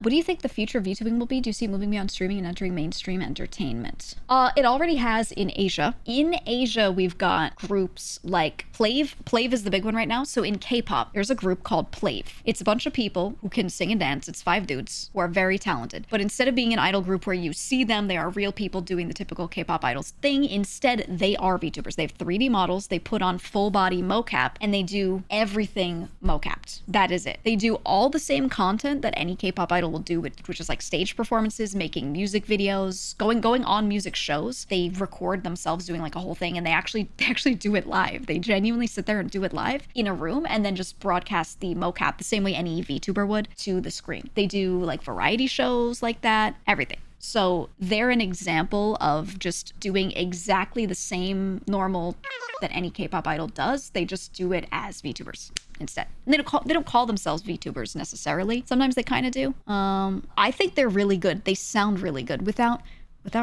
What do you think the future of VTubing will be? Do you see it moving beyond streaming and entering mainstream entertainment? It already has in Asia. In Asia, we've got groups like Plave. Plave is the big one right now. So in K-pop, there's a group called Plave. It's a bunch of people who can sing and dance. It's 5 dudes who are very talented. But instead of being an idol group where you see them, they are real people doing the typical K-pop idols thing. Instead, they are VTubers. They have 3D models. They put on full body mocap and they do everything mocapped. That is it. They do all the same content that any K-pop idol will do, which is like stage performances, making music videos, going on music shows. They record themselves doing like a whole thing, and they actually do it live. They genuinely sit there and do it live in a room and then just broadcast the mocap the same way any VTuber would to the screen. They do like variety shows like that, everything. So they're an example of just doing exactly the same normal that any K-pop idol does. They just do it as VTubers instead. And they don't call themselves VTubers necessarily. Sometimes they kind of do. I think they're really good. They sound really good without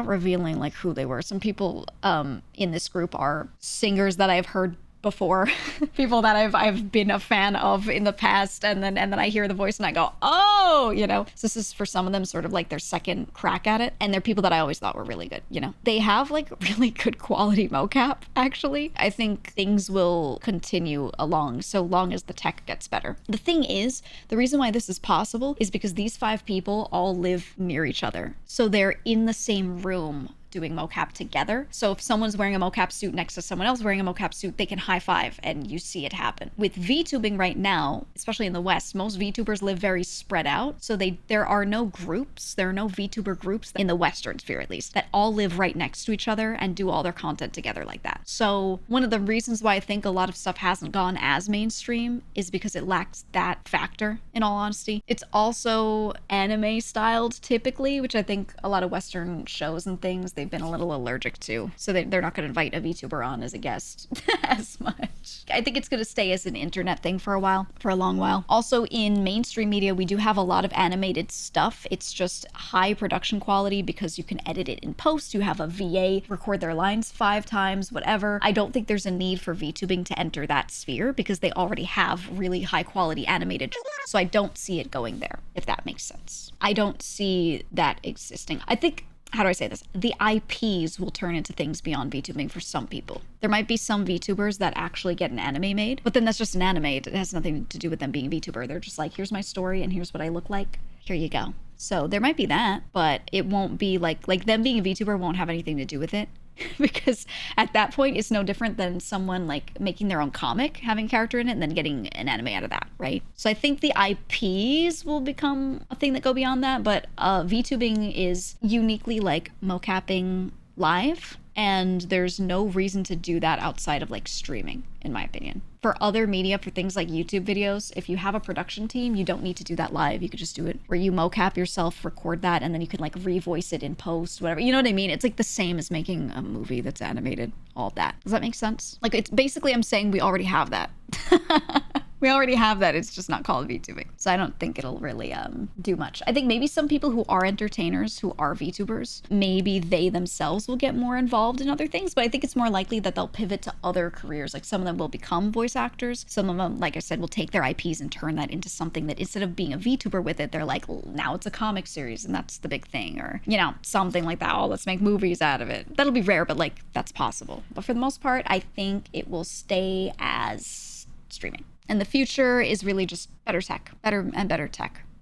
revealing like who they were. Some people in this group are singers that I've heard before, people that I've been a fan of in the past, and then I hear the voice and I go, oh, you know. So this is for some of them sort of like their second crack at it, and they're people that I always thought were really good, you know. They have like really good quality mocap, actually. I think things will continue along so long as the tech gets better. The thing is, the reason why this is possible is because these 5 people all live near each other, so they're in the same room doing mocap together. So if someone's wearing a mocap suit next to someone else wearing a mocap suit, they can high five and you see it happen. With VTubing right now, especially in the West, most VTubers live very spread out. So there are no groups, there are no VTuber groups in the Western sphere at least, that all live right next to each other and do all their content together like that. So one of the reasons why I think a lot of stuff hasn't gone as mainstream is because it lacks that factor, in all honesty. It's also anime styled typically, which I think a lot of Western shows and things, they've been a little allergic to. So they're not going to invite a VTuber on as a guest as much. I think it's going to stay as an internet thing for a long while. Also in mainstream media, we do have a lot of animated stuff. It's just high production quality because you can edit it in post. You have a VA record their lines 5 times, whatever. I don't think there's a need for VTubing to enter that sphere because they already have really high quality animated. So I don't see it going there, if that makes sense. I don't see that existing. I think, how do I say this? The IPs will turn into things beyond VTubing for some people. There might be some VTubers that actually get an anime made, but then that's just an anime. It has nothing to do with them being a VTuber. They're just like, here's my story and here's what I look like. Here you go. So there might be that, but it won't be like them being a VTuber won't have anything to do with it. Because at that point, it's no different than someone like making their own comic, having a character in it, and then getting an anime out of that, right? So I think the IPs will become a thing that go beyond that, but VTubing is uniquely like mocapping live, and there's no reason to do that outside of like streaming, in my opinion. For other media, for things like YouTube videos, if you have a production team, you don't need to do that live. You could just do it where you mocap yourself, record that, and then you can like revoice it in post, whatever. You know what I mean? It's like the same as making a movie that's animated, all that. Does that make sense? Like, it's basically, I'm saying we already have that. We already have that. It's just not called VTubing. So I don't think it'll really do much. I think maybe some people who are entertainers, who are VTubers, maybe they themselves will get more involved in other things, but I think it's more likely that they'll pivot to other careers. Like some of them will become voice actors. Some of them, like I said, will take their IPs and turn that into something that instead of being a VTuber with it, they're like, well, now it's a comic series and that's the big thing, or, you know, something like that. Oh, let's make movies out of it. That'll be rare, but like that's possible. But for the most part, I think it will stay as streaming. And the future is really just better tech, better and better tech.